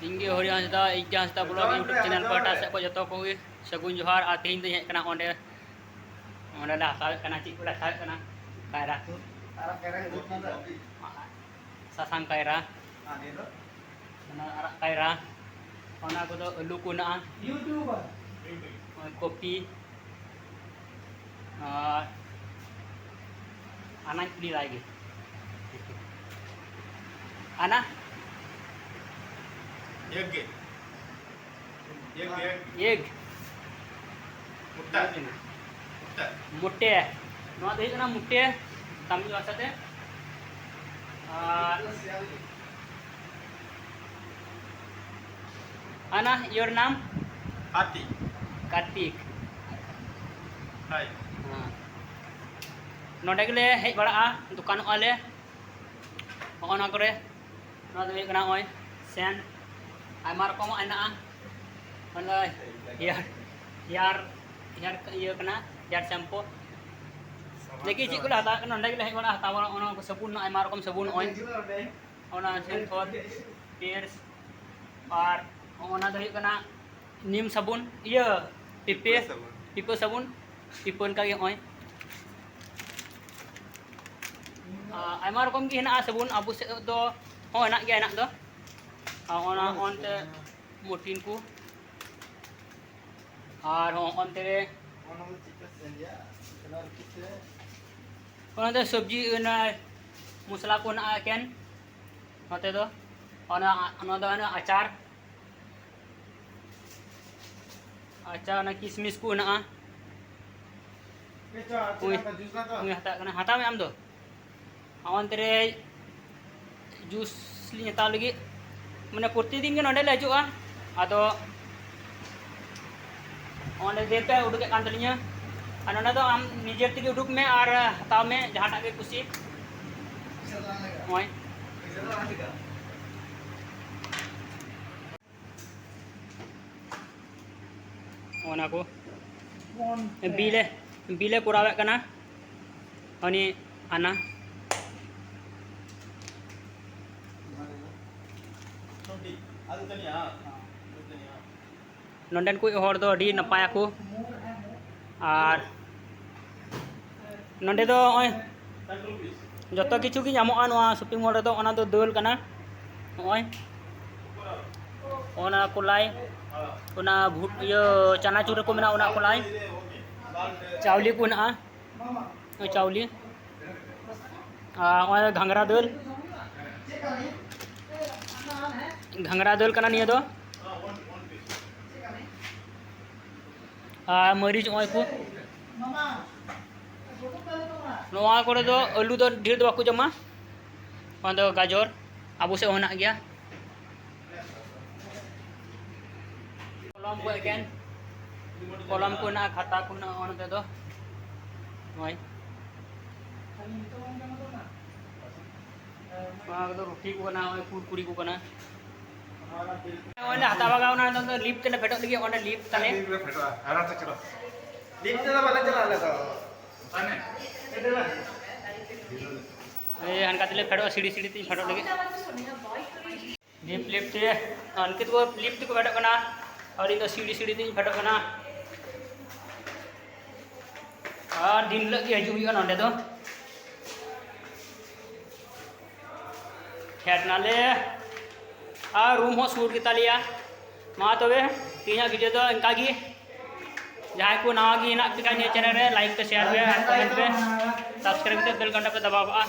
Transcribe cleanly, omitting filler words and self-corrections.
ᱤᱧᱜᱮ ᱦᱚᱨᱤ ᱦᱟᱸᱥᱫᱟ ᱤᱡᱽᱡᱟ ᱦᱟᱸᱥᱫᱟ blog YouTube channel ᱯᱟᱦᱴᱟ ᱥᱮᱫ ᱠᱷᱚᱱ ᱡᱚᱛᱚ ᱠᱚᱜᱮ ᱥᱟᱹᱜᱩᱱ ᱡᱚᱦᱟᱨ ᱟᱨ ᱛᱮᱦᱮᱧ ᱫᱚᱧ ᱦᱮᱡ ᱠᱟᱱᱟ ᱚᱸᱰᱮ ᱞᱮ ᱦᱟᱛᱟᱣᱮᱫ ᱠᱟᱱᱟ ᱪᱮᱫ ᱠᱚᱞᱮ ᱦᱟᱛᱟᱣᱮᱫ ᱠᱟᱱᱟ ᱠᱟᱭᱨᱟ ᱥᱟᱥᱟᱝ ᱠᱟᱭᱨᱟ ᱚᱱᱟ ᱟᱨᱟᱜ ᱠᱟᱭᱨᱟ ᱚᱱᱟ ᱠᱚᱫᱚ ᱟᱹᱞᱩ ᱠᱚ ᱦᱮᱱᱟᱜᱼᱟ ᱠᱚᱯᱤ ᱟᱨ ᱟᱱᱟᱧ ᱠᱩᱞᱤ ᱞᱟᱭ ᱜᱮ आना एक मुट्टे नवा दो हुई मुट्टे तमिल भाषा ते आना योर नाम कार्तिक कार्तिक हाय नोडे गेले हेज बड़ा दुकान आले होना करे नवा दो हुई ओय सेन आयमा रकम आना मतलब यार यार शैम्पू देखिए चीज को हता नोडे गेले हेज बड़ा हतावा ओना साबुन आयमा रकम साबुन ओय ओना सेंथोल पियर्स और ओना दो हुई कना नीम साबुन ये पिपे साबुन पिपन का ओय आयमा रकम की हेना साबुन अबु से दो हो हेना गया हेना दो ओना ओनते मोटिन को और ओनते ओनते सब्जी ना मसला को ना केन नोते दो ओना दो अचार अचार ना किसमिस को ना हता में आम दो अंतरे जूस ली हता लगी मैंने प्रतिदिन के नोडे हजूआ अदो ओंडे देते उडुके कान तलिया और नोडे दो आम निजे तेगे उडुक में और हताव में जहाटा के खुशी ओय ओना को बिले कुरावे कना अनि आना नोडेन को हर दो अडी नपाय को और नोडे दो ओय जतो किछु की नामोआ नोआ शॉपिंग मॉल रे दो ओना दो दाल कना ओय ओना कोलाई ओना भूट यो चनाचूर को मेना ओना कोलाई चावली को ना चावली ओय घंगरा दाल कना निया दो मरीच ओय को नोआ करे दो आलू दो ढेर दो बाको जमा ओन दो गाजर आबो से होना गया कलम को एकेन कलम को ना खाता को ना ओन दे दो ओय दो रोटी को ना ओय कुरकुरी को ना ओने हाता बागा ओना दो लिफ्ट ने फेटो लगी ओने लिफ्ट तने आराम से चलो लिफ्ट से वाला चला ले तो अने ए अनका तले फेटो सीढ़ी ती फेटो लगी लिफ्ट अनकित को लिफ्ट को फेटो कना और इन सीढ़ी ती फेटो कना और दिन लगी हजू हुई नोडे दो हेड नाले और रूम हो सूट की तालिया मा तबे तीना वीडियो दो इनका गी जहां को नवा गी ना पे चैनल रे लाइक पे शेयर पे कमेंट पे सब्सक्राइब पे बेल घंटा पे दबावा।